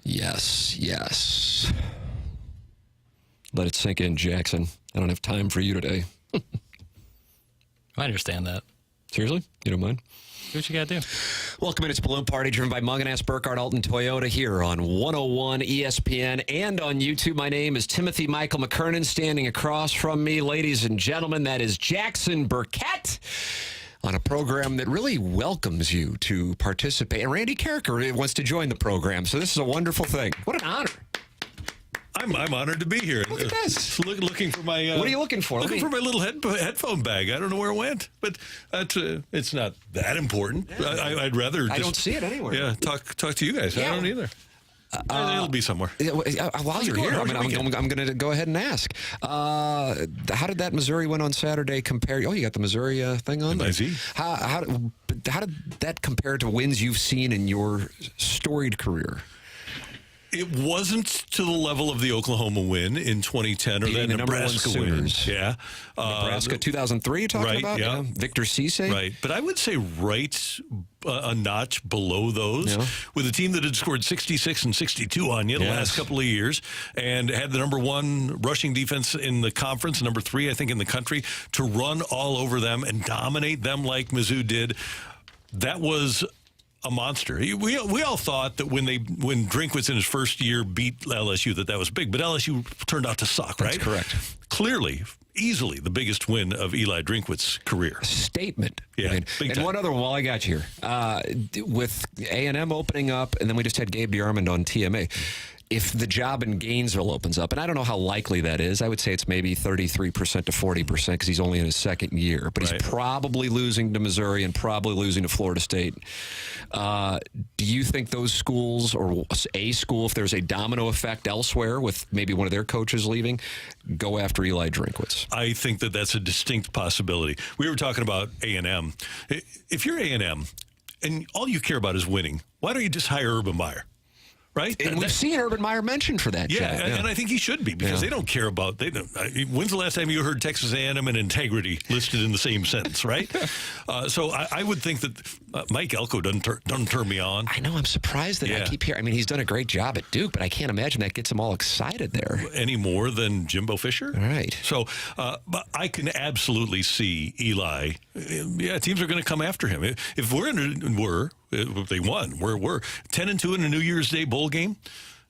Yes, yes. Let it sink in, Jackson. I don't have time for you today. I understand that. Seriously? You don't mind? Do what you got to do. Welcome in. It's Balloon Party, driven by Munganass, Burkhardt, Alton Toyota here on 101 ESPN and on YouTube. My name is Timothy Michael McKernan. Standing across from me, ladies and gentlemen, that is Jackson Burkett on a program that really welcomes you to participate. And Randy Karraker wants to join the program, so this is a wonderful thing. What an honor. I'm honored to be here. Look at this. Looking for my... what are you looking for? Looking for my little headphone bag. I don't know where it went, but it's not that important. I'd rather just... I don't see it anywhere. Yeah, talk to you guys. Yeah. I don't either. It'll be somewhere. While you're here, I'm going to go ahead and ask. How did that Missouri win on Saturday compare? Oh, you got the Missouri thing on? MIZ. How did that compare to wins you've seen in your storied career? It wasn't to the level of the Oklahoma win in 2010 or Beating that the Nebraska win. Sooners. Yeah. Nebraska 2003 you're talking about? Yeah. Victor Cisse? Right. But I would say right a notch below those with a team that had scored 66 and 62 on you the last couple of years and had the number one rushing defense in the conference, number 3, I think, in the country, to run all over them and dominate them like Mizzou did. That was a monster. We all thought that when Drinkwitz in his first year beat LSU that was big, but LSU turned out to suck, right? That's correct. Clearly, easily the biggest win of Eli Drinkwitz's career. Statement. Yeah, right? And time. one other one while I got you here. With A&M opening up, and then we just had Gabe DeArmond on TMA. If the job in Gainesville opens up, and I don't know how likely that is, I would say it's maybe 33% to 40% because he's only in his second year. But he's probably losing to Missouri and probably losing to Florida State. Do you think those schools, or a school, if there's a domino effect elsewhere with maybe one of their coaches leaving, go after Eli Drinkwitz? I think that that's a distinct possibility. We were talking about A&M. If you're A&M and all you care about is winning, why don't you just hire Urban Meyer? Right? And we've seen Urban Meyer mentioned for that job. And I think he should be because they don't care about... When's the last time you heard Texas A&M and integrity listed in the same sentence, right? So I would think that Mike Elko doesn't turn me on. I know. I'm surprised that I keep hearing... I mean, he's done a great job at Duke, but I can't imagine that gets him all excited there. Any more than Jimbo Fisher? Right. So but I can absolutely see Eli... teams are going to come after him. If they won. We're 10-2 in a New Year's Day bowl game.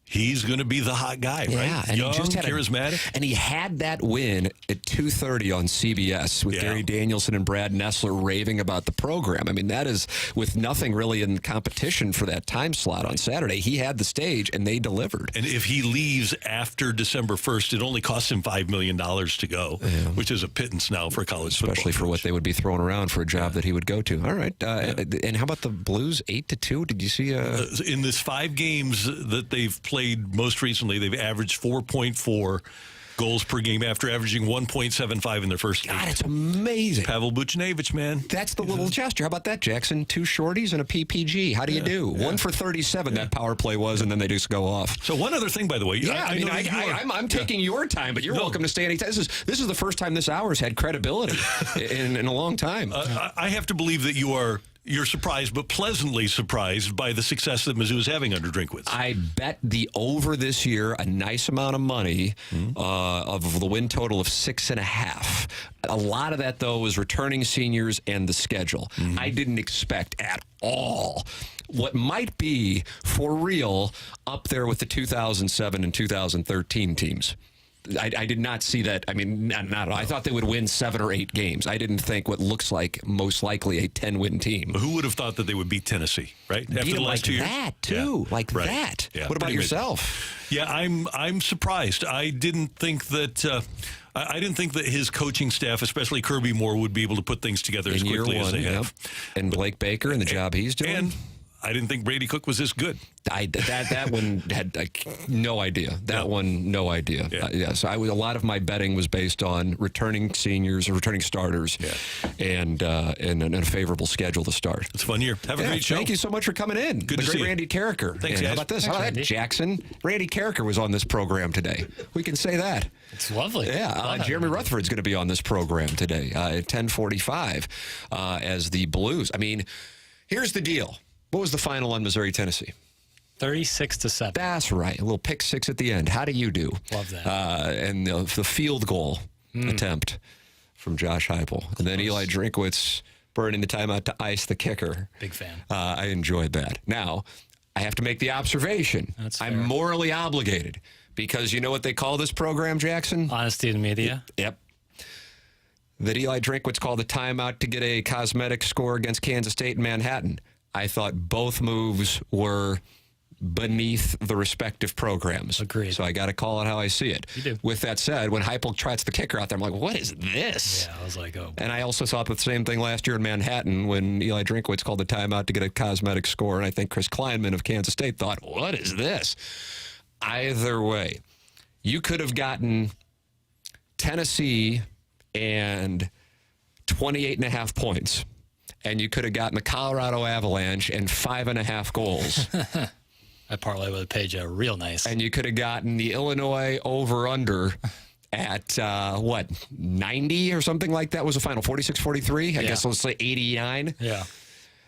He's going to be the hot guy, right? And young, he just had charismatic. And he had that win at 2:30 on CBS with Gary Danielson and Brad Nessler raving about the program. I mean, that is with nothing really in competition for that time slot on Saturday. He had the stage, and they delivered. And if he leaves after December 1st, it only costs him $5 million to go, which is a pittance now for college football. Especially for what they would be throwing around for a job that he would go to. All right. And how about the Blues, 8-2? Did you see? In this 5 games that they've played most recently, they've averaged 4.4 goals per game after averaging 1.75 in their first game. God, it's amazing. Pavel Buchnevich, man. That's the little gesture. How about that, Jackson? 2 shorties and a PPG. How do you do? 1 for 37 that power play was, and then they just go off. So one other thing, by the way. I'm taking your time, but you're welcome to stay anytime. This is the first time this hour's had credibility in a long time. I have to believe that you're surprised, but pleasantly surprised by the success that Mizzou is having under Drinkwitz. I bet the over this year a nice amount of money of the win total of 6.5. A lot of that, though, was returning seniors and the schedule. I didn't expect at all what might be, for real, up there with the 2007 and 2013 teams. I did not see that. I mean, not I thought they would win 7 or 8 games. I didn't think what looks like most likely a 10-win team. Who would have thought that they would beat Tennessee, right? After the last 2 years? That, too. Yeah. That. Yeah. What about yourself? Yeah, I'm surprised. I didn't think that... I didn't think that his coaching staff, especially Kirby Moore, would be able to put things together as quickly as they have. And Blake Baker and the job he's doing. And I didn't think Brady Cook was this good. That one had no idea. No idea. Yeah. So a lot of my betting was based on returning seniors or returning starters, and a favorable schedule to start. It's a fun year. Have a great show. Thank you so much for coming in. Good to see you. Randy Karraker. Thanks, guys. How about this? How about that, Jackson? Randy Karraker was on this program today. We can say that. It's lovely. Yeah. Jeremy Rutherford's going to be on this program today at 10:45 as the Blues. I mean, here's the deal. What was the final on Missouri, Tennessee? 36-7. That's right. A little pick six at the end. How do you do? Love that. And the field goal attempt from Josh Heupel. And then Eli Drinkwitz burning the timeout to ice the kicker. Big fan. I enjoyed that. Now, I have to make the observation. That's fair. I'm morally obligated because you know what they call this program, Jackson? Honesty in the media. Yep. That Eli Drinkwitz called the timeout to get a cosmetic score against Kansas State and Manhattan. I thought both moves were beneath the respective programs. Agreed. So I got to call it how I see it. You do. With that said, when Heupel trots the kicker out there, I'm like, what is this? Yeah, I was like, oh. And I also thought the same thing last year in Manhattan when Eli Drinkwitz called the timeout to get a cosmetic score. And I think Chris Kleinman of Kansas State thought, what is this? Either way, you could have gotten Tennessee and 28.5 points. And you could have gotten the Colorado Avalanche and 5.5 goals. I parlay with a page real nice. And you could have gotten the Illinois over-under at, 90 or something like that was the final, 46-43? I guess let's say 89. Yeah.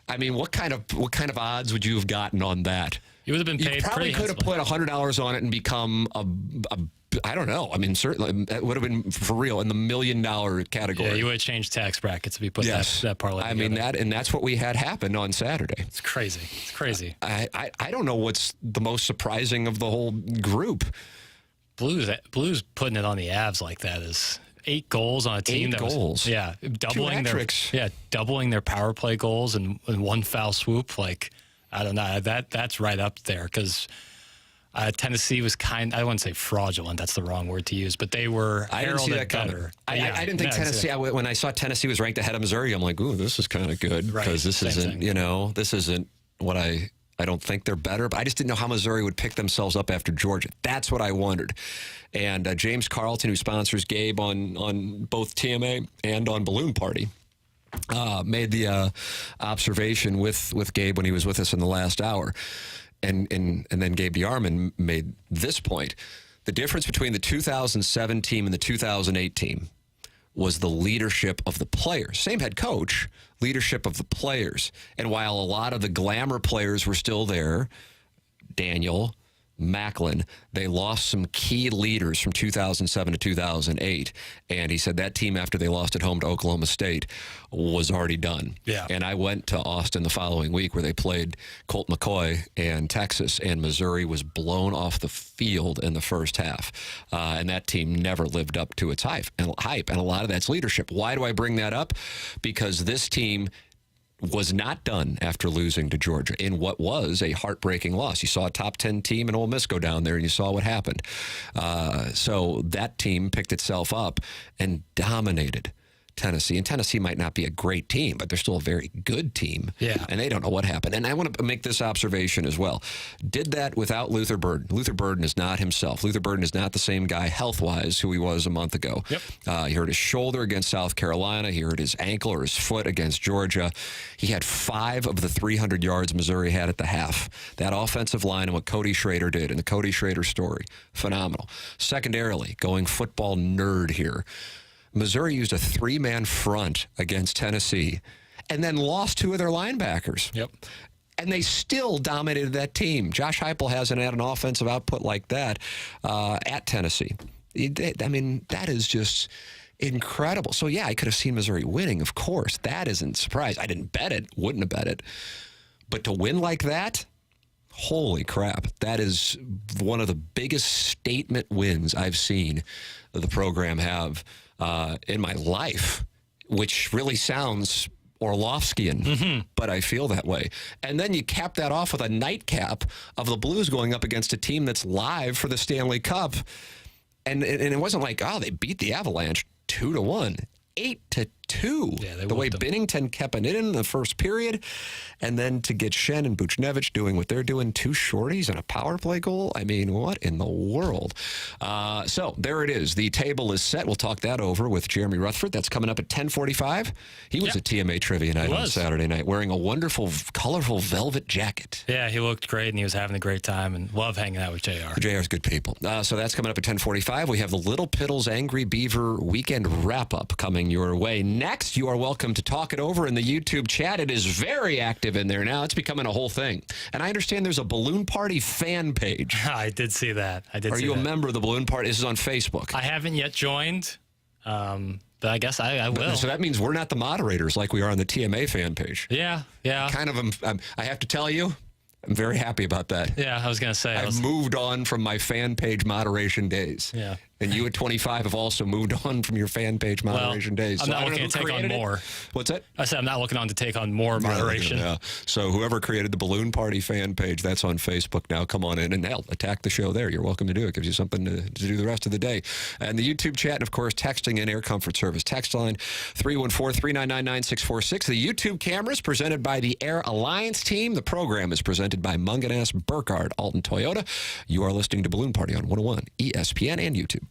I mean, what kind of odds would you have gotten on that? You would have been paid. You probably could have put $100 on it and become a I don't know. I mean, certainly it would have been for real in the $1 million category. Yeah, you would have changed tax brackets if you put that parlay together. I mean, that's what we had happen on Saturday. It's crazy. It's crazy. I don't know what's the most surprising of the whole group. Blues putting it on the Avs like that is 8 goals on a team. 8 goals. Doubling their power play goals in one foul swoop. Like, I don't know. That's right up there because Tennessee was I wouldn't say fraudulent. That's the wrong word to use, but they were heralded better. I didn't think Tennessee. When I saw Tennessee was ranked ahead of Missouri, I'm like, ooh, this is kind of good because this isn't what I don't think they're better, but I just didn't know how Missouri would pick themselves up after Georgia. That's what I wondered. And James Carlton, who sponsors Gabe on both TMA and on Balloon Party, made the observation with Gabe when he was with us in the last hour. And then Gabe DeArmond made this point. The difference between the 2007 team and the 2008 team was the leadership of the players. Same head coach, leadership of the players. And while a lot of the glamour players were still there, Daniel, Macklin, they lost some key leaders from 2007 to 2008. And he said that team, after they lost at home to Oklahoma State, was already done. Yeah. And I went to Austin the following week where they played Colt McCoy and Texas, and Missouri was blown off the field in the first half. And that team never lived up to its hype. And a lot of that's leadership. Why do I bring that up? Because this team was not done after losing to Georgia in what was a heartbreaking loss. You saw a top 10 team in Ole Miss go down there, and you saw what happened. So that team picked itself up and dominated Tennessee. And Tennessee might not be a great team, but they're still a very good team. Yeah. And they don't know what happened. And I want to make this observation as well. Did that without Luther Burden. Luther Burden is not himself. Luther Burden is not the same guy health-wise who he was a month ago. Yep. He hurt his shoulder against South Carolina. He hurt his ankle or his foot against Georgia. He had 5 of the 300 yards Missouri had at the half. That offensive line and what Cody Schrader did, and the Cody Schrader story, phenomenal. Secondarily, going football nerd here, Missouri used a 3-man front against Tennessee and then lost 2 of their linebackers. Yep. And they still dominated that team. Josh Heupel hasn't had an offensive output like that at Tennessee. I mean, that is just incredible. So, yeah, I could have seen Missouri winning, of course. That isn't a surprise. I didn't bet it, wouldn't have bet it. But to win like that, holy crap. That is one of the biggest statement wins I've seen the program have in my life, which really sounds Orlovskian, but I feel that way. And then you cap that off with a nightcap of the Blues going up against a team that's live for the Stanley Cup. And it wasn't like, oh, they beat the Avalanche 2-1, 8-2. Yeah, the way Binnington kept it in the first period, and then to get Shen and Buchnevich doing what they're doing, 2 shorties and a power play goal. I mean, what in the world? So there it is. The table is set. We'll talk that over with Jeremy Rutherford. That's coming up at 10:45. He was at TMA Trivia Night on Saturday night wearing a wonderful, colorful velvet jacket. Yeah, he looked great, and he was having a great time, and love hanging out with JR. JR's good people. So that's coming up at 10:45. We have the Little Piddles Angry Beaver weekend wrap-up coming your way next. You are welcome to talk it over in the YouTube chat. It is very active in there now. It's becoming a whole thing. And I understand there's a balloon party fan page. I did see that. Are you a member of the balloon party? This is on Facebook. I haven't yet joined, but I guess I will. So that means we're not the moderators like we are on the TMA fan page. Yeah. Kind of, I have to tell you, I'm very happy about that. Yeah, I was going to say. I've moved on from my fan page moderation days. Yeah. And you at 25 have also moved on from your fan page moderation days. I'm not looking to take on more. What's that? I said I'm not looking on to take on more moderation. Yeah. So whoever created the Balloon Party fan page, that's on Facebook now. Come on in and hell, attack the show there. You're welcome to do it. Gives you something to do the rest of the day. And the YouTube chat, and of course, texting and Air Comfort Service. Text line 314-399-9646. The YouTube camera is presented by the Air Alliance team. The program is presented by Munganess, Burkhardt, Alton Toyota. You are listening to Balloon Party on 101 ESPN and YouTube.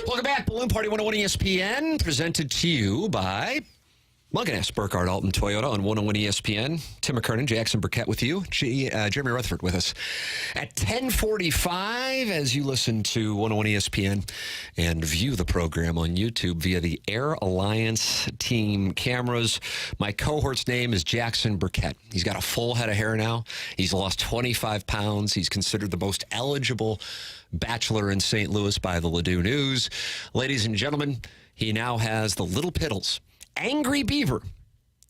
Welcome back. Balloon Party 101 ESPN, presented to you by Munganess, Burkhardt, Alton Toyota on 101 ESPN. Tim McKernan, Jackson Burkett with you. Jeremy Rutherford with us at 10:45 as you listen to 101 ESPN and view the program on YouTube via the Air Alliance team cameras. My cohort's name is Jackson Burkett. He's got a full head of hair now. He's lost 25 pounds. He's considered the most eligible bachelor in St. Louis by the Ladue News. Ladies and gentlemen, he now has the Little Piddles. Angry Beaver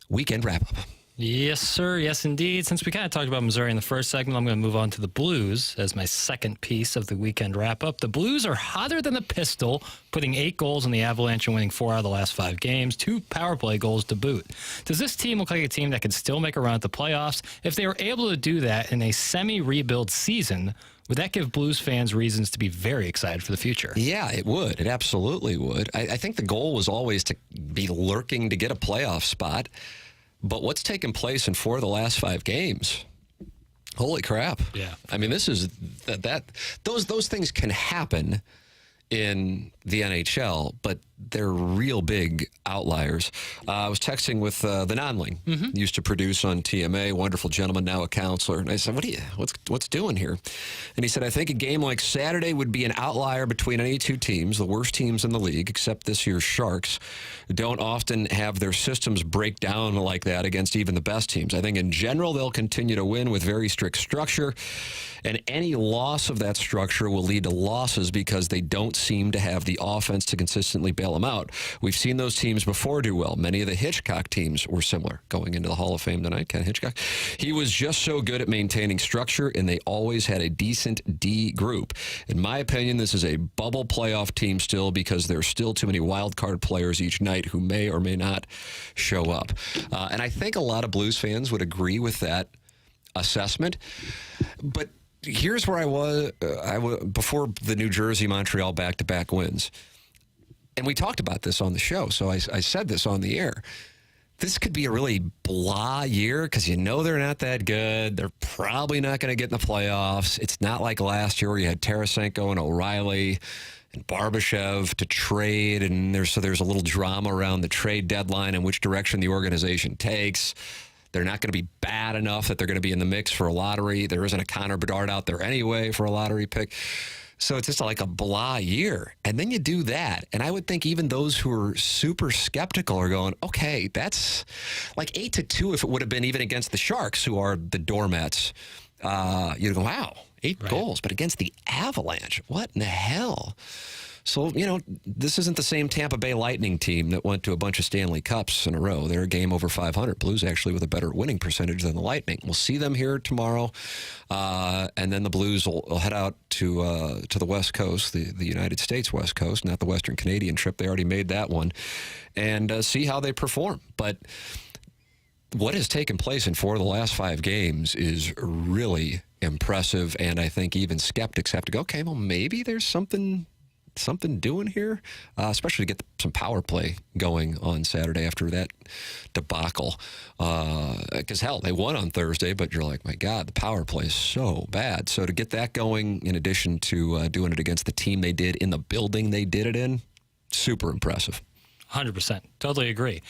weekend wrap-up. Yes, sir. Yes, indeed. Since we kind of talked about Missouri in the first segment, I'm going to move on to the Blues as my second piece of the weekend wrap-up. The Blues are hotter than the pistol, putting 8 goals on the Avalanche and winning 4 out of the last 5 games, 2 power play goals to boot. Does this team look like a team that could still make a run at the playoffs? If they were able to do that in a semi-rebuild season, would that give Blues fans reasons to be very excited for the future? Yeah, it would. It absolutely would. I think the goal was always to be lurking to get a playoff spot. But what's taken place in 4 of the last 5 games? Holy crap! Yeah, I mean, this is those things can happen in the NHL, but they're real big outliers. I was texting with the Nonling, used to produce on TMA, wonderful gentleman, now a counselor. And I said, what's doing here? And he said, I think a game like Saturday would be an outlier between any 2 teams, the worst teams in the league, except this year's Sharks, don't often have their systems break down like that against even the best teams. I think in general, they'll continue to win with very strict structure, and any loss of that structure will lead to losses because they don't seem to have the offense to consistently bail them out. We've seen those teams before do well. Many of the Hitchcock teams were similar going into the Hall of Fame tonight. Ken Hitchcock. He was just so good at maintaining structure, and they always had a decent D group. In my opinion, this is a bubble playoff team still because there's still too many wild card players each night who may or may not show up. And I think a lot of Blues fans would agree with that assessment. But here's where I was before the New Jersey-Montreal back-to-back wins. And we talked about this on the show, so I said this on the air. This could be a really blah year because you know they're not that good. They're probably not going to get in the playoffs. It's not like last year where you had Tarasenko and O'Reilly and Barbashev to trade, and there's a little drama around the trade deadline and which direction the organization takes. They're not going to be bad enough that they're going to be in the mix for a lottery. There isn't a Connor Bedard out there anyway for a lottery pick. So it's just like a blah year. And then you do that. And I would think even those who are super skeptical are going, okay, that's like 8-2 if it would have been even against the Sharks, who are the doormats. You'd go, wow, 8 goals. But against the Avalanche, what in the hell? So, this isn't the same Tampa Bay Lightning team that went to a bunch of Stanley Cups in a row. They're a game over 500. Blues actually with a better winning percentage than the Lightning. We'll see them here tomorrow. And then the Blues will head out to the West Coast, the United States West Coast, not the Western Canadian trip. They already made that one. And see how they perform. But what has taken place in 4 of the last 5 games is really impressive. And I think even skeptics have to go, okay, well, maybe there's something doing here, especially to get some power play going on Saturday after that debacle. Because, hell, they won on Thursday, but you're like, my God, the power play is so bad. So to get that going, in addition to doing it against the team they did in the building they did it in, super impressive. 100%. Totally agree.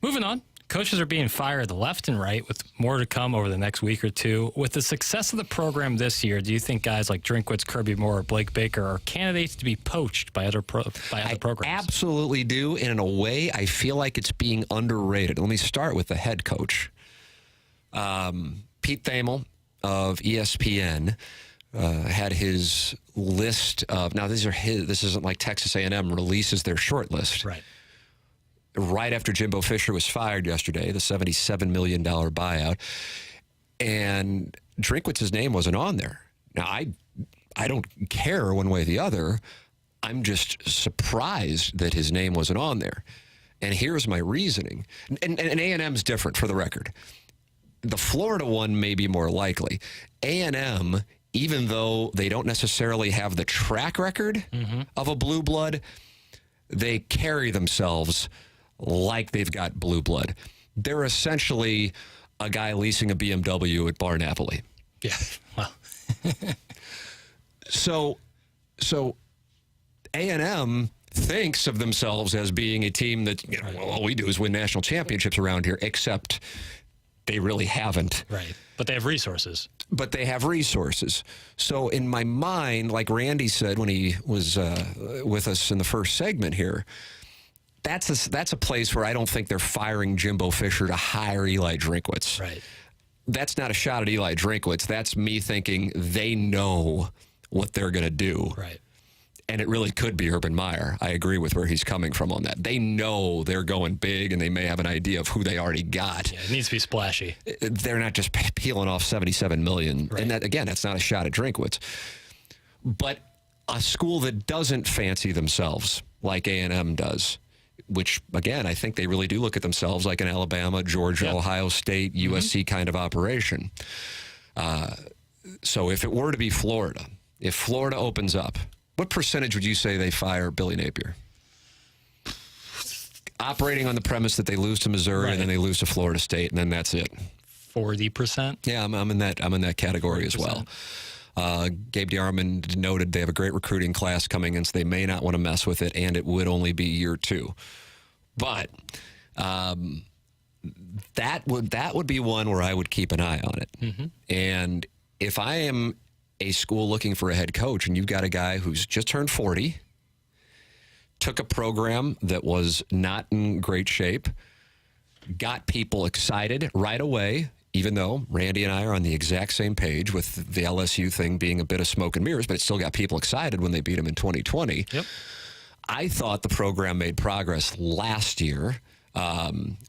Moving on. Coaches are being fired left and right, with more to come over the next week or two. With the success of the program this year, do you think guys like Drinkwitz, Kirby Moore, or Blake Baker are candidates to be poached by other programs? I absolutely do, and in a way, I feel like it's being underrated. Let me start with the head coach. Pete Thamel of ESPN had his list of, now this isn't like Texas A&M releases their short list. Right after Jimbo Fisher was fired yesterday, the $77 million buyout, and Drinkwitz's name wasn't on there. Now, I don't care one way or the other. I'm just surprised that his name wasn't on there. And here's my reasoning. And A&M's different, for the record. The Florida one may be more likely. A&M, even though they don't necessarily have the track record of a blue blood, they carry themselves like they've got blue blood. They're essentially a guy leasing a BMW at Bar Napoli. Yeah, well. So A&M thinks of themselves as being a team that, all we do is win national championships around here, except they really haven't. Right, but they have resources. So in my mind, like Randy said when he was with us in the first segment here, that's a place where I don't think they're firing Jimbo Fisher to hire Eli Drinkwitz. Right. That's not a shot at Eli Drinkwitz. That's me thinking they know what they're going to do. Right. And it really could be Urban Meyer. I agree with where he's coming from on that. They know they're going big, and they may have an idea of who they already got. Yeah, it needs to be splashy. They're not just peeling off $77 million. Right. And that, again, that's not a shot at Drinkwitz. But a school that doesn't fancy themselves like A&M does, which, again, I think they really do look at themselves like an Alabama, Georgia, Ohio State, USC kind of operation. So if it were to be Florida, if Florida opens up, what percentage would you say they fire Billy Napier? Operating on the premise that they lose to Missouri and then they lose to Florida State, and then that's it. 40%. Yeah, I'm in that category 40%. As well. Gabe DeArmond noted they have a great recruiting class coming in, so they may not want to mess with it, and it would only be year 2. But that would be one where I would keep an eye on it. Mm-hmm. And if I am a school looking for a head coach, and you've got a guy who's just turned 40, took a program that was not in great shape, got people excited right away, even though Randy and I are on the exact same page with the LSU thing being a bit of smoke and mirrors, but it still got people excited when they beat them in 2020. Yep. I thought the program made progress last year,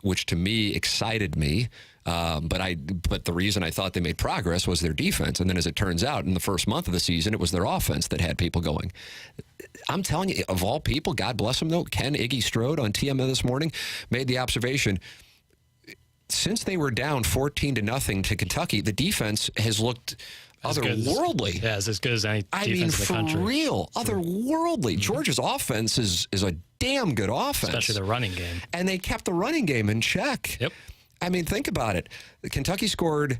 which to me excited me. But the reason I thought they made progress was their defense. And then as it turns out, in the first month of the season, it was their offense that had people going. I'm telling you, of all people, God bless him, though, Ken Iggy Strode on TMN this morning made the observation, since they were down 14-0 to Kentucky, the defense has looked otherworldly. As good as any defense in the country. For real, otherworldly. Mm-hmm. Georgia's offense is a damn good offense. Especially the running game. And they kept the running game in check. Yep. I mean, think about it. Kentucky scored,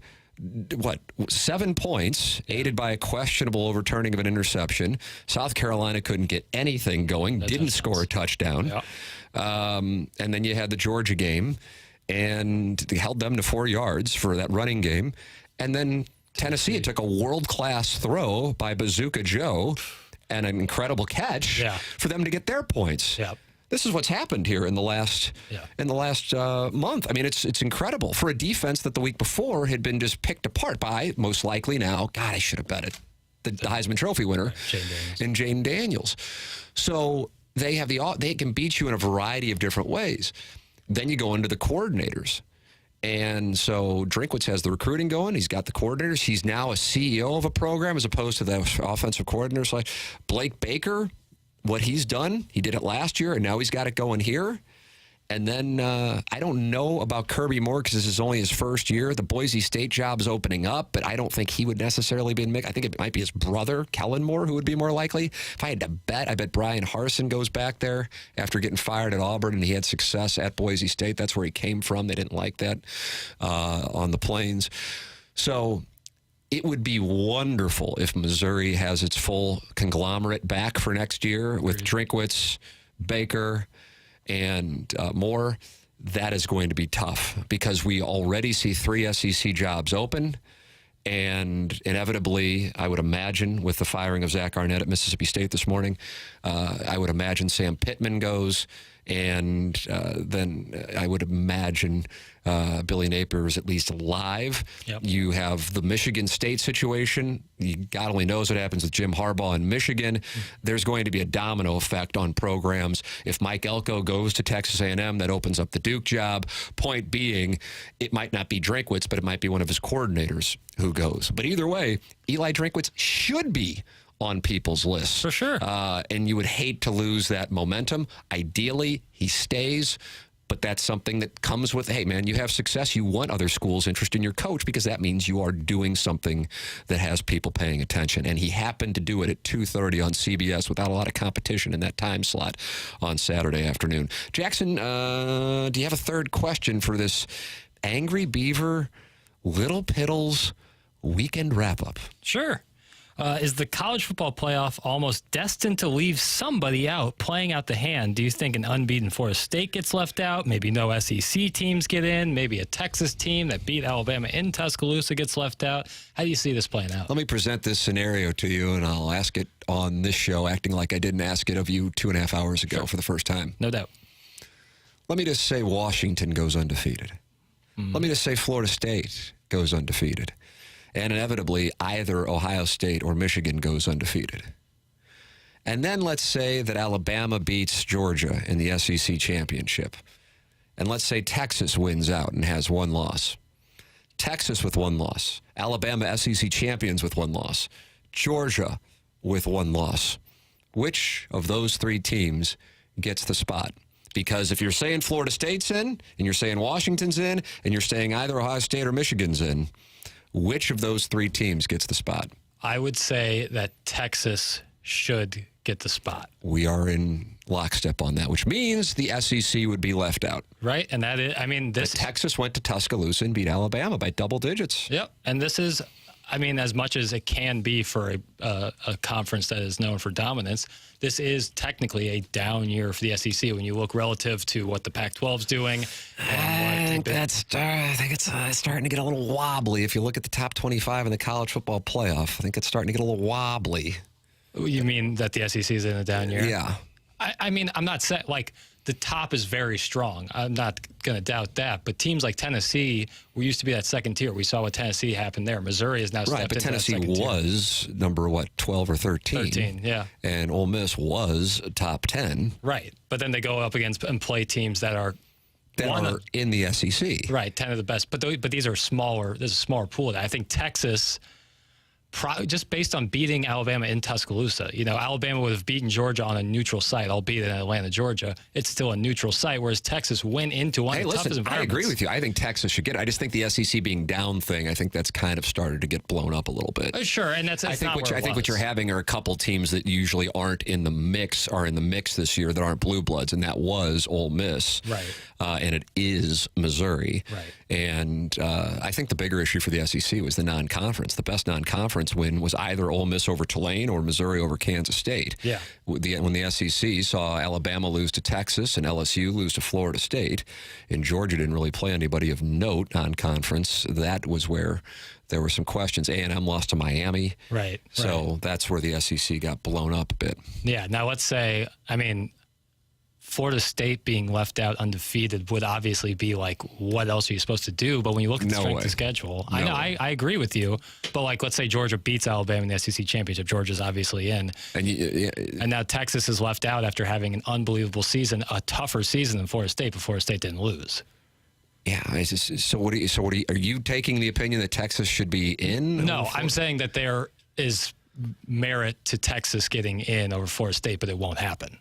7 points, aided by a questionable overturning of an interception. South Carolina couldn't get anything going, didn't score a touchdown. Yep. And then you had the Georgia game, and they held them to 4 yards for that running game. And then Tennessee, it took a world-class throw by Bazooka Joe and an incredible catch for them to get their points. Yep. This is what's happened here in the last month. I mean, it's incredible for a defense that the week before had been just picked apart by, most likely now, God, I should have bet it, the Heisman Trophy winner in Jane Daniels. So they can beat you in a variety of different ways. Then you go into the coordinators. And so Drinkwitz has the recruiting going. He's got the coordinators. He's now a CEO of a program as opposed to the offensive coordinator. Like Blake Baker, what he's done, he did it last year, and now he's got it going here. And then I don't know about Kirby Moore because this is only his first year. The Boise State job's opening up, but I don't think he would necessarily be in the mix. I think it might be his brother, Kellen Moore, who would be more likely. If I had to bet, I bet Brian Harsin goes back there after getting fired at Auburn, and he had success at Boise State. That's where he came from. They didn't like that on the Plains. So it would be wonderful if Missouri has its full conglomerate back for next year with Drinkwitz, Baker, and Moore. That is going to be tough because we already see 3 SEC jobs open. And inevitably, I would imagine, with the firing of Zach Arnett at Mississippi State this morning, I would imagine Sam Pittman goes. And then I would imagine Billy Napier is at least alive. Yep. You have the Michigan State situation. God only knows what happens with Jim Harbaugh in Michigan. There's going to be a domino effect on programs. If Mike Elko goes to Texas A&M, that opens up the Duke job. Point being, it might not be Drinkwitz, but it might be one of his coordinators who goes. But either way, Eli Drinkwitz should be on people's lists. For sure. And you would hate to lose that momentum. Ideally, he stays, but that's something that comes with, hey, man, you have success. You want other schools interested in your coach because that means you are doing something that has people paying attention. And he happened to do it at 2:30 on CBS without a lot of competition in that time slot on Saturday afternoon. Jackson, do you have a third question for this Angry Beaver Little Piddles weekend wrap-up? Sure. Is the college football playoff almost destined to leave somebody out playing out the hand? Do you think an unbeaten Florida State gets left out? Maybe no SEC teams get in? Maybe a Texas team that beat Alabama in Tuscaloosa gets left out? How do you see this playing out? Let me present this scenario to you, and I'll ask it on this show, acting like I didn't ask it of you 2.5 hours ago for the first time. No doubt. Let me just say Washington goes undefeated. Let me just say Florida State goes undefeated. And inevitably, either Ohio State or Michigan goes undefeated. And then let's say that Alabama beats Georgia in the SEC championship. And let's say Texas wins out and has one loss. Texas with one loss. Alabama SEC champions with one loss. Georgia with one loss. Which of those three teams gets the spot? Because if you're saying Florida State's in, and you're saying Washington's in, and you're saying either Ohio State or Michigan's in, which of those three teams gets the spot? I would say that Texas should get the spot. We are in lockstep on that, which means the SEC would be left out. Right, and that is, I mean, this... But Texas went to Tuscaloosa and beat Alabama by double digits. Yep, and this is, I mean, as much as it can be for a conference that is known for dominance, this is technically a down year for the SEC when you look relative to what the Pac-12 is doing. I think it's starting to get a little wobbly. If you look at the top 25 in the college football playoff, I think it's starting to get a little wobbly. You mean that the SEC is in a down year? Yeah. I mean, I'm not saying, like, the top is very strong. I'm not going to doubt that. But teams like Tennessee, we used to be that second tier. We saw what Tennessee happened there. Missouri is now stepped into that second tier. Right, but Tennessee was number, 12 or 13? 13, yeah. And Ole Miss was top 10. Right. But then they go up against and play teams that are in the SEC. Right, 10 of the best. But these are smaller. There's a smaller pool. I think Texas... just based on beating Alabama in Tuscaloosa. You know, Alabama would have beaten Georgia on a neutral site, albeit in Atlanta, Georgia. It's still a neutral site, whereas Texas went into one of the toughest environments. I agree with you. I think Texas should get it. I just think the SEC being down thing, I think that's kind of started to get blown up a little bit. Sure, and I think what you're having are a couple teams that usually aren't in the mix, are in the mix this year that aren't blue bloods, and that was Ole Miss. Right. And it is Missouri. Right. And I think the bigger issue for the SEC was the non-conference. The best non-conference win was either Ole Miss over Tulane or Missouri over Kansas State. Yeah. When the SEC saw Alabama lose to Texas and LSU lose to Florida State, and Georgia didn't really play anybody of note non-conference, that was where there were some questions. A&M lost to Miami. Right. So that's where the SEC got blown up a bit. Yeah. Now let's say, I mean, Florida State being left out undefeated would obviously be like, what else are you supposed to do? But when you look at the strength of the schedule, I agree with you. But like, let's say Georgia beats Alabama in the SEC championship. Georgia's obviously in. And now Texas is left out after having an unbelievable season, a tougher season than Florida State, but Florida State didn't lose. Yeah. Are you taking the opinion that Texas should be in? No, I'm saying that there is merit to Texas getting in over Florida State, but it won't happen.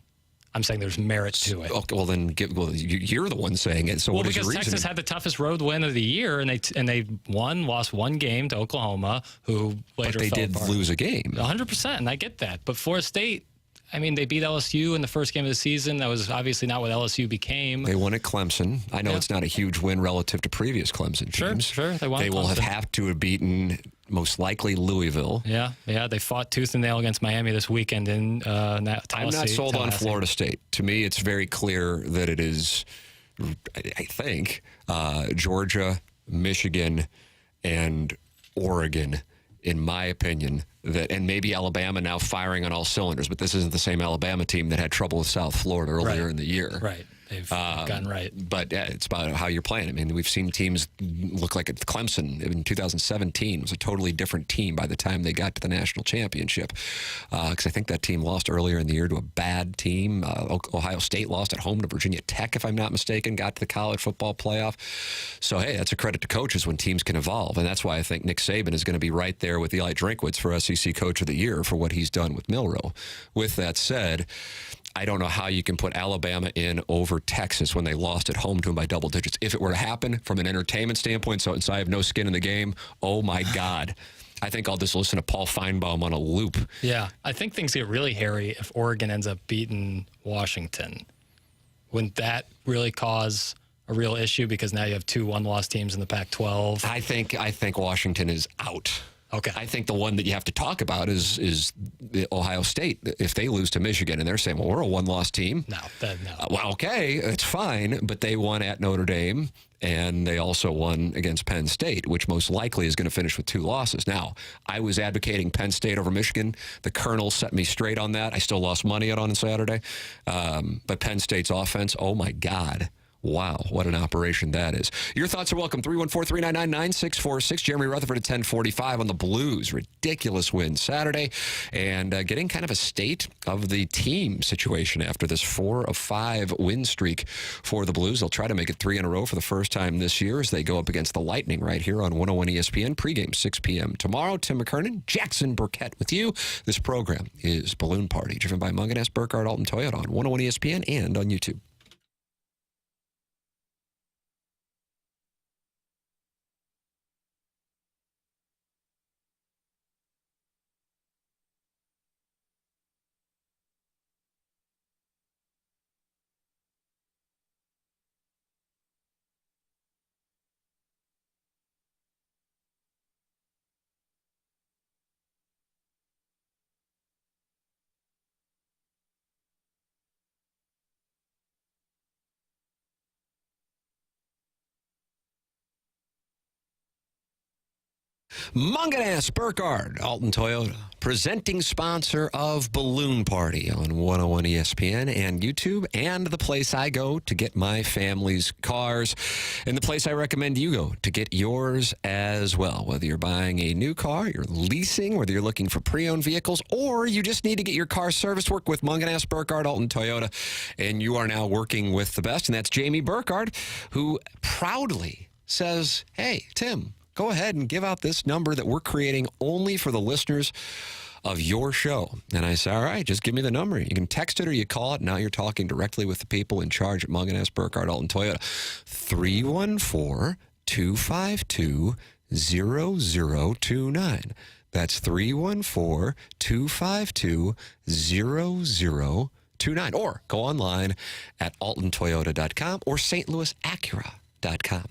I'm saying there's merit to it. Okay, well, then you're the one saying it. So what is your reasoning? Because Texas had the toughest road win of the year, and they lost one game to Oklahoma, who later But they did lose a game. 100%, and I get that. But Florida State, I mean, they beat LSU in the first game of the season. That was obviously not what LSU became. They won at Clemson. I know it's not a huge win relative to previous Clemson teams. Sure. They will have to have beaten most likely Louisville. Yeah. They fought tooth and nail against Miami this weekend in Tallahassee. I'm not sold on Florida State. To me, it's very clear that it is, I think, Georgia, Michigan, and Oregon, in my opinion, and maybe Alabama now firing on all cylinders, but this isn't the same Alabama team that had trouble with South Florida earlier in the year. Right. They've gotten right. But it's about how you're playing. I mean, we've seen teams look like Clemson in 2017 was a totally different team by the time they got to the national championship. Because I think that team lost earlier in the year to a bad team. Ohio State lost at home to Virginia Tech, if I'm not mistaken, got to the college football playoff. So, hey, that's a credit to coaches when teams can evolve. And that's why I think Nick Saban is going to be right there with Eli Drinkwitz for SEC Coach of the Year for what he's done with Milroe. With that said, I don't know how you can put Alabama in over Texas when they lost at home to them by double digits. If it were to happen from an entertainment standpoint, since I have no skin in the game, oh my God. I think I'll just listen to Paul Feinbaum on a loop. Yeah, I think things get really hairy if Oregon ends up beating Washington. Wouldn't that really cause a real issue because now you have two one-loss teams in the Pac-12? I think Washington is out. Okay. I think the one that you have to talk about is Ohio State. If they lose to Michigan and they're saying, well, we're a one-loss team. No. Well, okay, it's fine, but they won at Notre Dame, and they also won against Penn State, which most likely is going to finish with two losses. Now, I was advocating Penn State over Michigan. The Colonel set me straight on that. I still lost money on Saturday. But Penn State's offense, oh, my God. Wow, what an operation that is. Your thoughts are welcome. 314-399-9646. Jeremy Rutherford at 1045 on the Blues. Ridiculous win Saturday. And getting kind of a state of the team situation after this 4 of 5 win streak for the Blues. They'll try to make it 3 in a row for the first time this year as they go up against the Lightning right here on 101 ESPN. Pregame 6 p.m. tomorrow. Tim McKernan, Jackson Burkett with you. This program is Balloon Party, driven by Munganess, Burkhardt, Alton Toyota on 101 ESPN and on YouTube. Munganess, Burkhardt, Alton Toyota, presenting sponsor of Balloon Party on 101 ESPN and YouTube, and the place I go to get my family's cars, and the place I recommend you go to get yours as well. Whether you're buying a new car, you're leasing, whether you're looking for pre-owned vehicles, or you just need to get your car serviced, work with Munganess, Burkhardt, Alton Toyota, and you are now working with the best, and that's Jamie Burkhardt, who proudly says, hey, Tim, go ahead and give out this number that we're creating only for the listeners of your show. And I say, all right, just give me the number. You can text it or you call it. Now you're talking directly with the people in charge at Munganess, Burkhardt, Alton Toyota. 314-252-0029. That's 314-252-0029. Or go online at altontoyota.com or stlouisacura.com.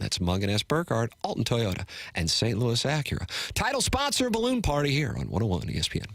That's Munganess, Burkhardt, Alton Toyota, and St. Louis Acura. Title sponsor, Balloon Party here on 101 ESPN.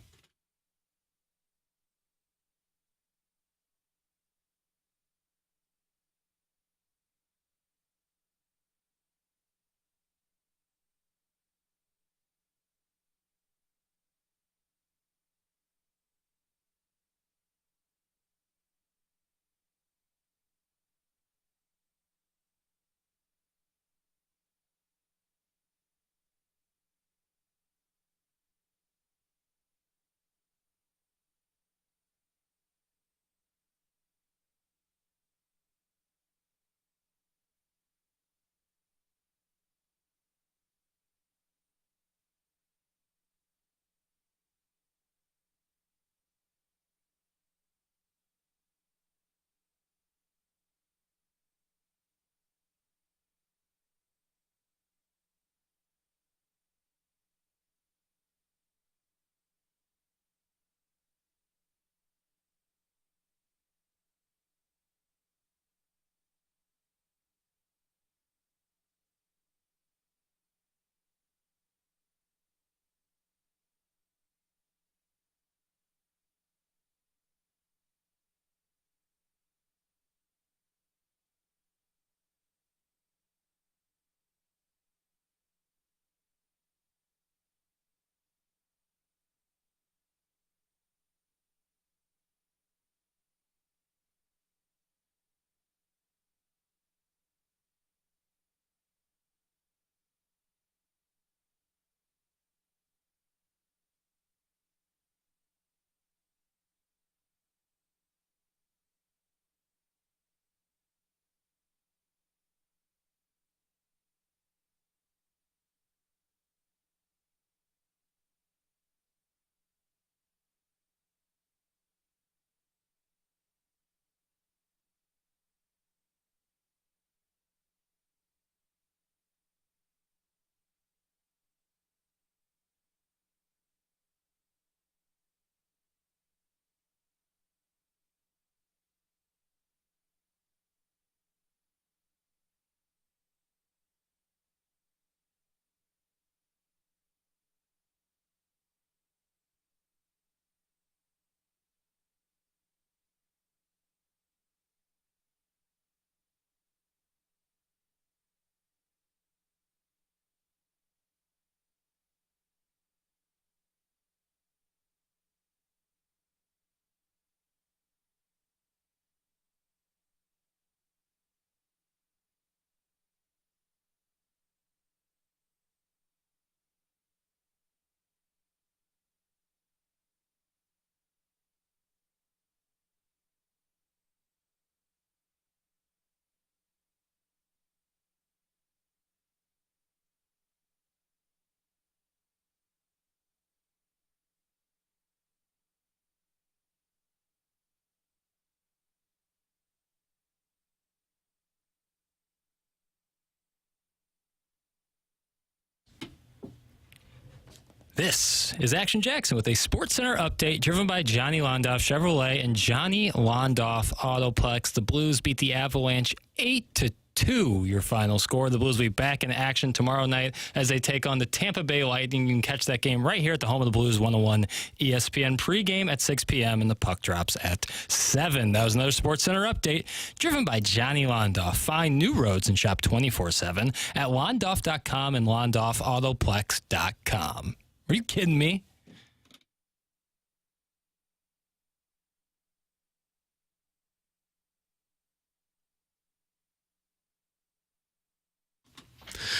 This is Action Jackson with a SportsCenter update driven by Johnny Londoff Chevrolet and Johnny Londoff Autoplex. The Blues beat the Avalanche 8-2. Your final score. The Blues will be back in action tomorrow night as they take on the Tampa Bay Lightning. You can catch that game right here at the home of the Blues, 101 ESPN. Pregame at 6 p.m. and the puck drops at 7. That was another SportsCenter update driven by Johnny Londoff. Find new roads and shop 24/7 at londoff.com and londoffautoplex.com. Are you kidding me?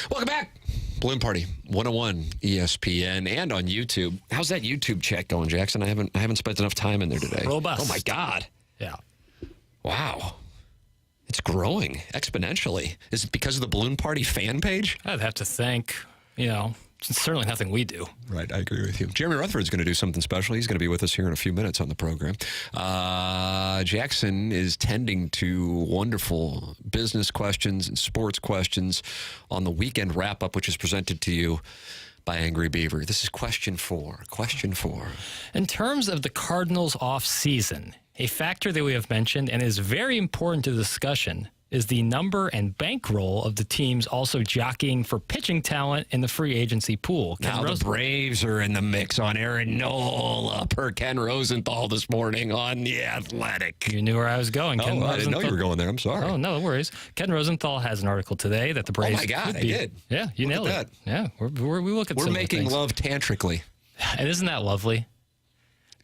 Welcome back. Balloon Party 101 ESPN and on YouTube. How's that YouTube chat going, Jackson? I haven't spent enough time in there today. Robust. Oh my God. Yeah. Wow. It's growing exponentially. Is it because of the Balloon Party fan page? I'd have to think, it's certainly nothing we do. Right, I agree with you. Jeremy Rutherford's going to do something special. He's going to be with us here in a few minutes on the program. Jackson is tending to wonderful business questions and sports questions on the weekend wrap-up, which is presented to you by Angry Beaver. This is question 4. Question 4. In terms of the Cardinals offseason, a factor that we have mentioned and is very important to the discussion is the number and bankroll of the teams also jockeying for pitching talent in the free agency pool. Now the Braves are in the mix on Aaron Nola per Ken Rosenthal this morning on The Athletic. You knew where I was going. I didn't know you were going there. I'm sorry. Oh, no worries. Ken Rosenthal has an article today that the Braves... Oh, my God, I did. Yeah, you nailed it. Yeah, we look at We're making things. love tantrically. And isn't that lovely?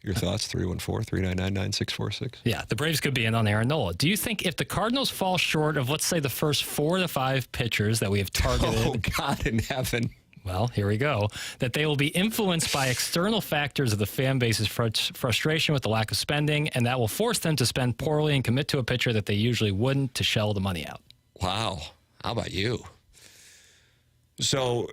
Your thoughts, 314-399-9646. Yeah, the Braves could be in on Aaron Nola. Do you think if the Cardinals fall short of, let's say, the first 4 to 5 pitchers that we have targeted... Oh, God in heaven. Well, here we go. That they will be influenced by external factors of the fan base's frustration with the lack of spending, and that will force them to spend poorly and commit to a pitcher that they usually wouldn't to shell the money out. Wow. How about you? So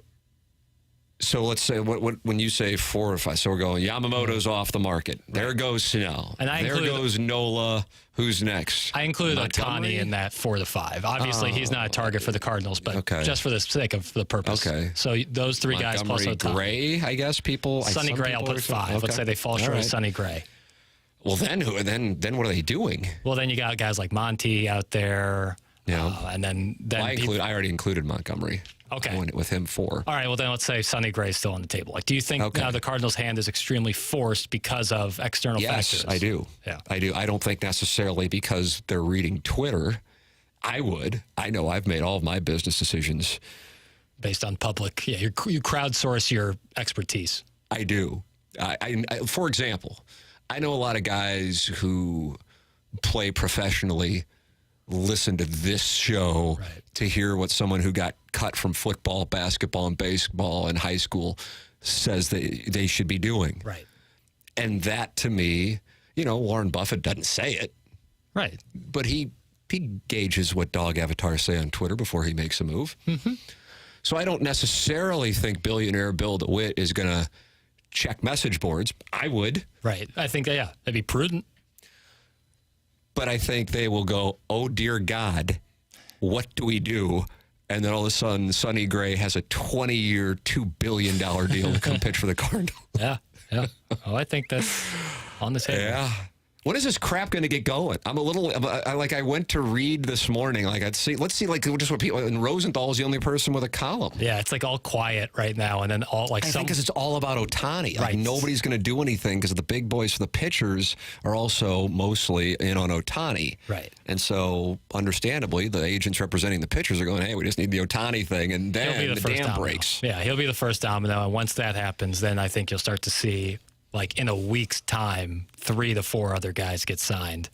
let's say when you say 4 or 5, so we're going Yamamoto's off the market. Right. There goes Snell. And there goes Nola. Who's next? I included Ohtani in that 4 to 5. Obviously, he's not a target for the Cardinals, but just for the sake of the purpose. Okay. So those 3 guys plus Ohtani. Gray, I guess people. Sonny Gray, I'll put 5. Okay. Let's say they fall short of Sonny Gray. Well, then what are they doing? Well, then you got guys like Monty out there. Yeah. And then I already included Montgomery. Okay. I went with him 4. All right, well, then let's say Sonny Gray's still on the table. Like, do you think now the Cardinals' hand is extremely forced because of external factors? Yes, I do. Yeah. I do. I don't think necessarily because they're reading Twitter. I would. I know I've made all of my business decisions based on public. Yeah, you crowdsource your expertise. I do. I for example, I know a lot of guys who play professionally listen to this show to hear what someone who got cut from football, basketball, and baseball in high school says they should be doing. Right. And that, to me, Warren Buffett doesn't say it. Right. But he gauges what dog avatars say on Twitter before he makes a move. Mm-hmm. So I don't necessarily think billionaire Bill DeWitt is going to check message boards. I would. Right. I think, that'd be prudent. But I think they will go, oh, dear God, what do we do? And then all of a sudden, Sonny Gray has a 20-year, $2 billion deal to come pitch for the Cardinals. Yeah. Oh, I think that's on the table. Yeah. When is this crap going to get going? I'm a little, I went to read this morning. Let's see, just what people, and Rosenthal's the only person with a column. Yeah, it's all quiet right now. And then I think because it's all about Ohtani. Right. Nobody's going to do anything because the big boys for the pitchers are also mostly in on Ohtani. Right. And so, understandably, the agents representing the pitchers are going, hey, we just need the Ohtani thing. And then the dam breaks. Yeah, he'll be the first domino. And once that happens, then I think you'll start to see, in a week's time, 3 to 4 other guys get signed.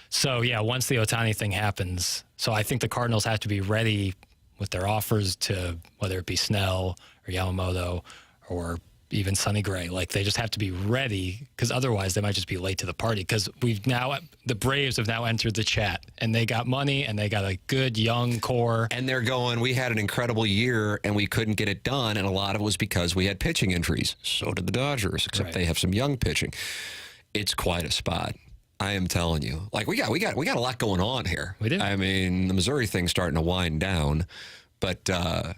So, once the Ohtani thing happens, so I think the Cardinals have to be ready with their offers to, whether it be Snell or Yamamoto or even Sonny Gray. They just have to be ready because otherwise they might just be late to the party because the Braves have now entered the chat and they got money and they got a good young core. And they're going, we had an incredible year and we couldn't get it done. And a lot of it was because we had pitching injuries. So did the Dodgers, except they have some young pitching. It's quite a spot. I am telling you. We got a lot going on here. We do. I mean, the Missouri thing's starting to wind down, but the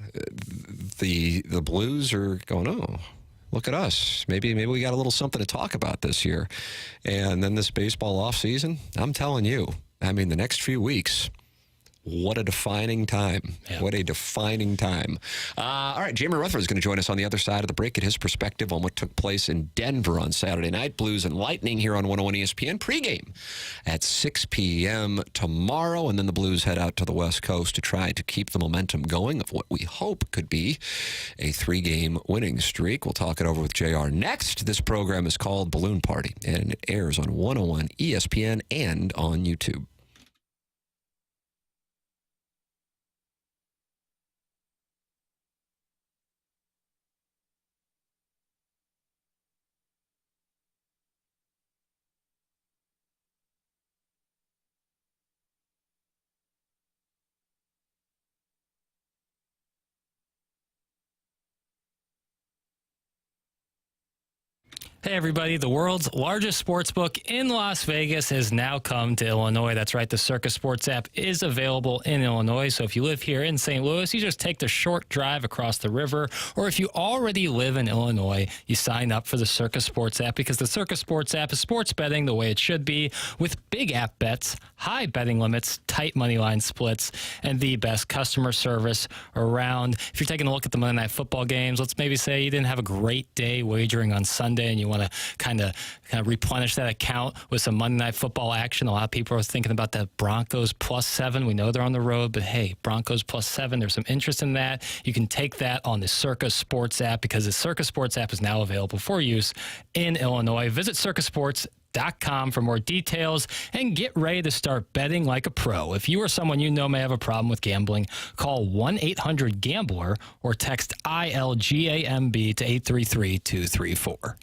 Blues are going, look at us. Maybe we got a little something to talk about this year. And then this baseball offseason, I'm telling you, I mean, the next few weeks, what a defining time. Yeah. What a defining time. All right, Jamie Rutherford is going to join us on the other side of the break, get his perspective on what took place in Denver on Saturday night. Blues and Lightning here on 101 ESPN. Pregame at 6 p.m. tomorrow, and then the Blues head out to the West Coast to try to keep the momentum going of what we hope could be a 3-game winning streak. We'll talk it over with JR next. This program is called Balloon Party, and it airs on 101 ESPN and on YouTube. Hey, everybody. The world's largest sports book in Las Vegas has now come to Illinois. That's right. The Circus Sports app is available in Illinois. So if you live here in St. Louis, you just take the short drive across the river. Or if you already live in Illinois, you sign up for the Circus Sports app, because the Circus Sports app is sports betting the way it should be, with big app bets, high betting limits, tight money line splits, and the best customer service around. If you're taking a look at the Monday Night Football games, let's maybe say you didn't have a great day wagering on Sunday and you want to kind of replenish that account with some Monday Night Football action. A lot of people are thinking about the Broncos +7. We know they're on the road, but hey, Broncos +7, there's some interest in that. You can take that on the Circus Sports app, because the Circus Sports app is now available for use in Illinois. Visit circusports.com for more details and get ready to start betting like a pro. If you or someone you know may have a problem with gambling, call 1-800-GAMBLER or text ILGAMB to 833-234.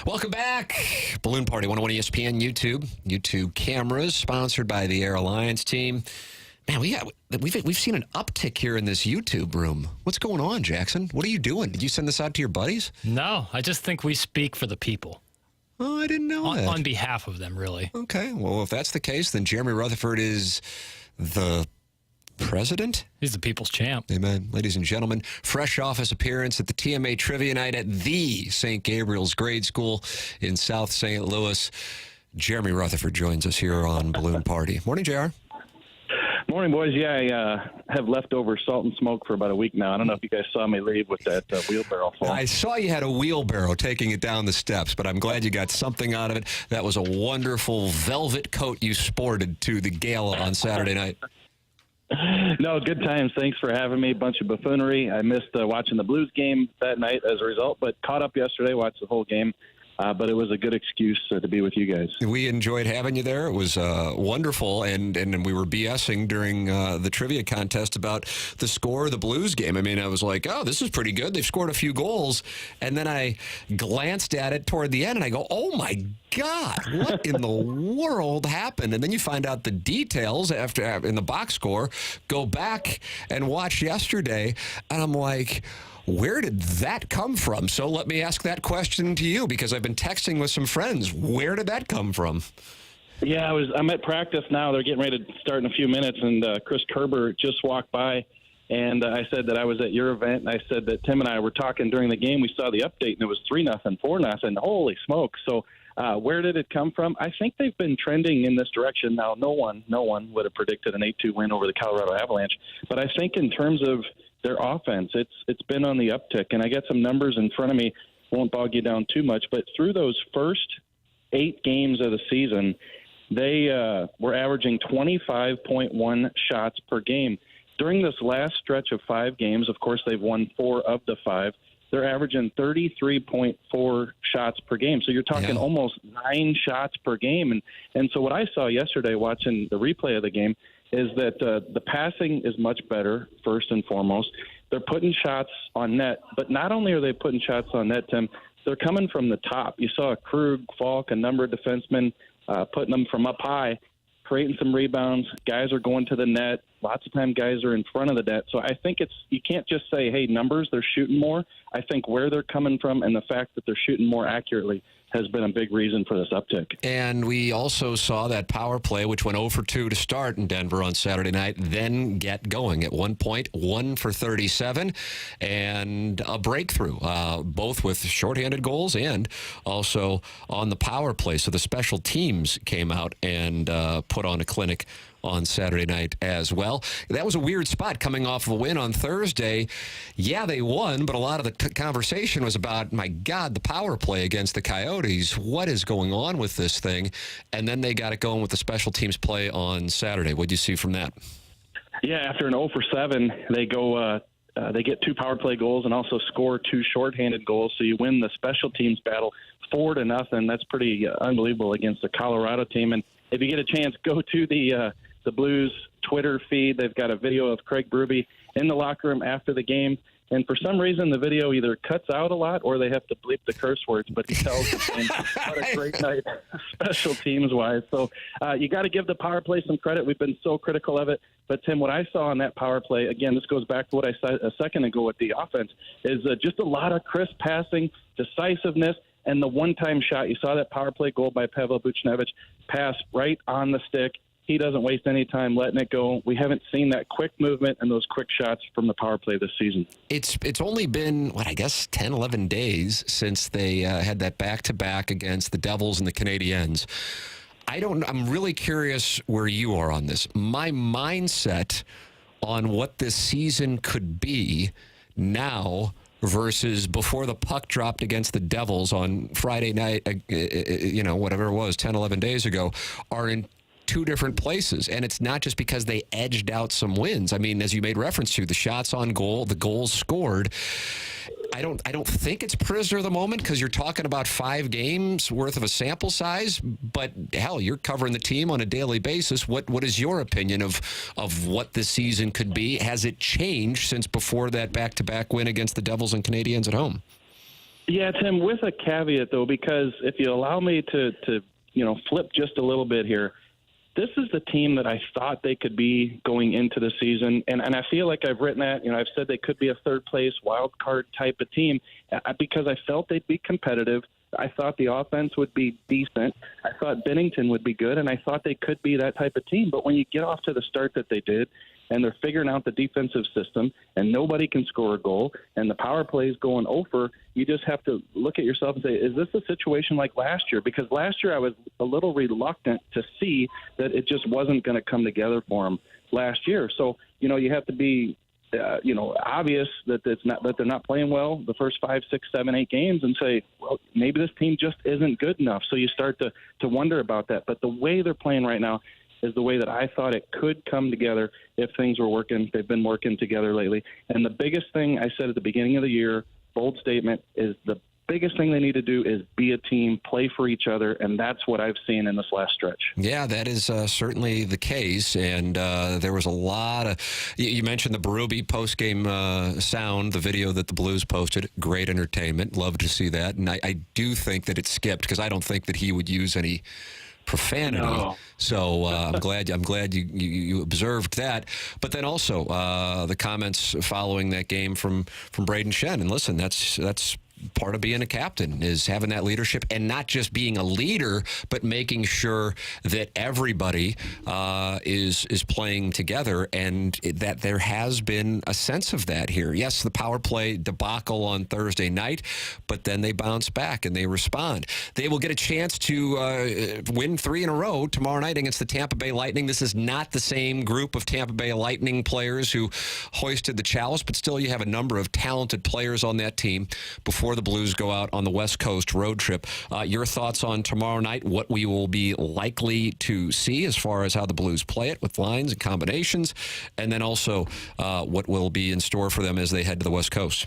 Welcome back. Balloon Party 101 ESPN YouTube cameras, sponsored by the Air Alliance team. Man, we've seen an uptick here in this YouTube room. What's going on, Jackson? What are you doing? Did you send this out to your buddies? No, I just think we speak for the people. Oh, I didn't know that. On behalf of them, really. Okay, well, if that's the case, then Jeremy Rutherford is the president? He's the people's champ. Amen. Ladies and gentlemen, fresh off his appearance at the TMA Trivia Night at the St. Gabriel's Grade School in South St. Louis, Jeremy Rutherford joins us here on Balloon Party. Morning, JR. Morning, boys. Yeah, I have leftover salt and smoke for about a week now. I don't know if you guys saw me leave with that wheelbarrow fall. I saw you had a wheelbarrow taking it down the steps, but I'm glad you got something out of it. That was a wonderful velvet coat you sported to the gala on Saturday night. No, good times. Thanks for having me. Bunch of buffoonery. I missed watching the Blues game that night as a result, but caught up yesterday, watched the whole game. But it was a good excuse to be with you guys. We enjoyed having you there. It was wonderful, and we were BSing during the trivia contest about the score of the Blues game. I mean, I was like, oh, this is pretty good. They've scored a few goals. And then I glanced at it toward the end, and I go, oh, my God, what in the world happened? And then you find out the details after in the box score, go back and watch yesterday, and I'm like, where did that come from? So let me ask that question to you, because I've been texting with some friends. Where did that come from? Yeah, I'm at practice now. They're getting ready to start in a few minutes, and Chris Kerber just walked by, and I said that I was at your event, and I said that Tim and I were talking during the game. We saw the update, and it was 3-0, 4-0. Holy smoke. So where did it come from? I think they've been trending in this direction. Now, no one would have predicted an 8-2 win over the Colorado Avalanche, but I think in terms of their offense, it's been on the uptick, and I got some numbers in front of me. Won't bog you down too much, but through those first 8 games of the season, they were averaging 25.1 shots per game. During this last stretch of 5 games, of course, they've won 4 of the 5. They're averaging 33.4 shots per game. So you're talking almost 9 shots per game. And so what I saw yesterday watching the replay of the game is that the passing is much better, first and foremost. They're putting shots on net, but not only are they putting shots on net, Tim, they're coming from the top. You saw Krug, Falk, a number of defensemen putting them from up high, creating some rebounds. Guys are going to the net. Lots of time guys are in front of the net. So I think you can't just say, hey, numbers, they're shooting more. I think where they're coming from and the fact that they're shooting more accurately has been a big reason for this uptick. And we also saw that power play, which went 0 for 2 to start in Denver on Saturday night, then get going. At one point, 1 for 37, and a breakthrough, both with shorthanded goals and also on the power play. So the special teams came out and put on a clinic on Saturday night as well. That was a weird spot coming off of a win on Thursday. Yeah, they won, but a lot of the conversation was about, my God, the power play against the Coyotes. What is going on with this thing? And then they got it going with the special teams play on Saturday. What did you see from that? Yeah, after an 0 for 7, they go they get 2 power play goals and also score 2 shorthanded goals. So you win the special teams battle 4-0. That's pretty unbelievable against the Colorado team. And if you get a chance, go to the Blues Twitter feed. They've got a video of Craig Berube in the locker room after the game. And for some reason, the video either cuts out a lot or they have to bleep the curse words, but he tells the team what a great night special teams-wise. So you got to give the power play some credit. We've been so critical of it. But, Tim, what I saw on that power play, again, this goes back to what I said a second ago with the offense, is just a lot of crisp passing, decisiveness, and the one-time shot. You saw that power play goal by Pavel Buchnevich, pass right on the stick. He doesn't waste any time letting it go. We haven't seen that quick movement and those quick shots from the power play this season. It's only been, 10, 11 days since they had that back-to-back against the Devils and the Canadiens. I'm really curious where you are on this. My mindset on what this season could be now versus before the puck dropped against the Devils on Friday night, whatever it was, 10, 11 days ago, are in 2 different places. And it's not just because they edged out some wins. I mean, as you made reference to, the shots on goal, the goals scored. I don't think it's prisoner of the moment because you're talking about 5 games worth of a sample size, but hell, you're covering the team on a daily basis. What is your opinion of what this season could be? Has it changed since before that back-to-back win against the Devils and Canadiens at home? Yeah, Tim, with a caveat, though, because if you allow me to flip just a little bit here, this is the team that I thought they could be going into the season. And I feel like I've written that, I've said they could be a third-place wild card type of team because I felt they'd be competitive. I thought the offense would be decent. I thought Bennington would be good, and I thought they could be that type of team. But when you get off to the start that they did, and they're figuring out the defensive system, and nobody can score a goal, and the power play is going over, you just have to look at yourself and say, is this a situation like last year? Because last year I was a little reluctant to see that it just wasn't going to come together for them last year. So, you have to be obvious that they're not playing well the first 5, 6, 7, 8 games and say, well, maybe this team just isn't good enough. So you start to wonder about that. But the way they're playing right now is the way that I thought it could come together if things were working. They've been working together lately. And the biggest thing I said at the beginning of the year, bold statement, is the biggest thing they need to do is be a team, play for each other, and that's what I've seen in this last stretch. Yeah, that is certainly the case, and there was a lot of – you mentioned the Berube postgame sound, the video that the Blues posted. Great entertainment. Love to see that. And I do think that it skipped because I don't think that he would use any – profanity. No. So I'm glad you observed that. But then also the comments following that game from Braden Shen. And listen, that's part of being a captain, is having that leadership and not just being a leader, but making sure that everybody is playing together, and that there has bin a sense of that here. Yes, the power play debacle on Thursday night, but then they bounce back and they respond. They will get a chance to win 3 in a row tomorrow night against the Tampa Bay Lightning. This is not the same group of Tampa Bay Lightning players who hoisted the chalice, but still you have a number of talented players on that team before the Blues go out on the West Coast road trip. Your thoughts on tomorrow night, what we will be likely to see as far as how the Blues play it with lines and combinations, and then also what will be in store for them as they head to the West Coast?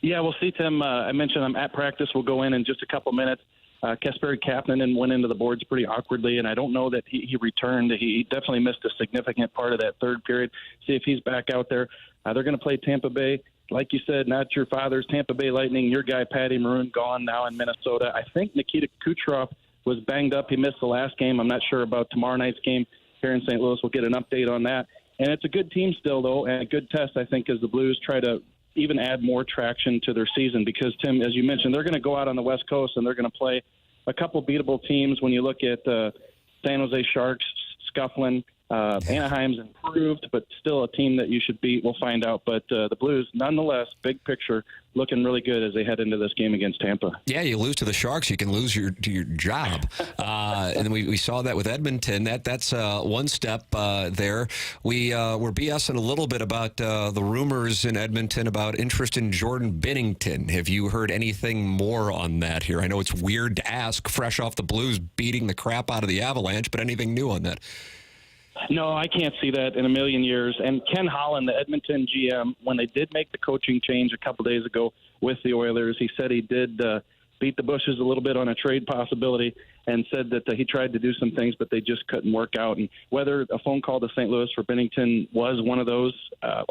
Yeah, we'll see, Tim. I mentioned I'm at practice. We'll go in just a couple minutes. Kasperi Kapanen went into the boards pretty awkwardly, and I don't know that he returned. He definitely missed a significant part of that third period. See if he's back out there. They're going to play Tampa Bay. Like you said, not your father's Tampa Bay Lightning. Your guy, Patty Maroon, gone now in Minnesota. I think Nikita Kucherov was banged up. He missed the last game. I'm not sure about tomorrow night's game here in St. Louis. We'll get an update on that. And it's a good team still, though, and a good test, I think, as the Blues try to even add more traction to their season. Because, Tim, as you mentioned, they're going to go out on the West Coast, and they're going to play a couple beatable teams. When you look at San Jose Sharks scuffling, Anaheim's improved, but still a team that you should beat. We'll find out. But the Blues, nonetheless, big picture, looking really good as they head into this game against Tampa. Yeah, you lose to the Sharks, you can lose your job. And we saw that with Edmonton. That's one step there. We're BSing a little bit about the rumors in Edmonton about interest in Jordan Bennington. Have you heard anything more on that here? I know it's weird to ask fresh off the Blues beating the crap out of the Avalanche, but anything new on that? No, I can't see that in a million years. And Ken Holland, the Edmonton GM, when they did make the coaching change a couple days ago with the Oilers, he said he did beat the bushes a little bit on a trade possibility and said that he tried to do some things, but they just couldn't work out. And whether a phone call to St. Louis for Bennington was one of those,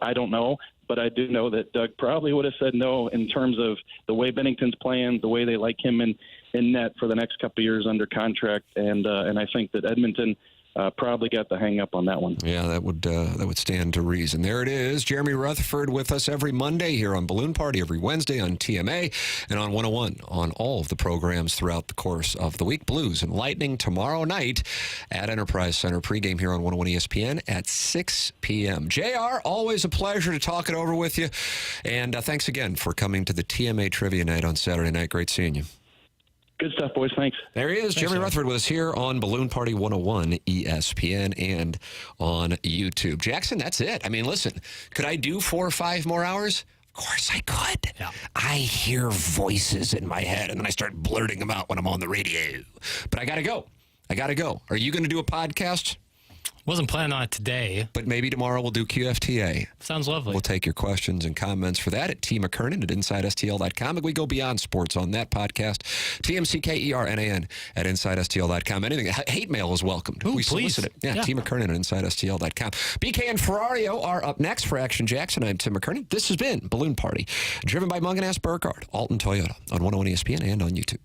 I don't know. But I do know that Doug probably would have said no in terms of the way Bennington's playing, the way they like him in net for the next couple of years under contract. And I think that Edmonton probably got the hang up on that one. Yeah, that would stand to reason. There it is. Jeremy Rutherford with us every Monday here on Balloon Party, every Wednesday on TMA, and on 101 on all of the programs throughout the course of the week. Blues and Lightning tomorrow night at Enterprise Center. Pregame here on 101 ESPN at 6 p.m. JR, always a pleasure to talk it over with you. And thanks again for coming to the TMA Trivia Night on Saturday night. Great seeing you. Good stuff, boys. Thanks. There he is. Jeremy Rutherford with us here on Balloon Party 101 ESPN and on YouTube. Jackson, that's it. I mean, listen, could I do 4 or 5 more hours? Of course I could. Yeah. I hear voices in my head, and then I start blurting them out when I'm on the radio. But I got to go. Are you going to do a podcast? Wasn't planning on it today. But maybe tomorrow we'll do QFTA. Sounds lovely. We'll take your questions and comments for that at T. McKernan at InsideSTL.com. And we go beyond sports on that podcast. TMCKERNAN at InsideSTL.com. Anything, hate mail is welcomed. Ooh, we please. solicit it. Yeah, T. McKernan at InsideSTL.com. BK and Ferrario are up next for Action Jackson. I'm Tim McKernan. This has been Balloon Party, driven by Mungan Burkhardt, Alton Toyota on 101 ESPN and on YouTube.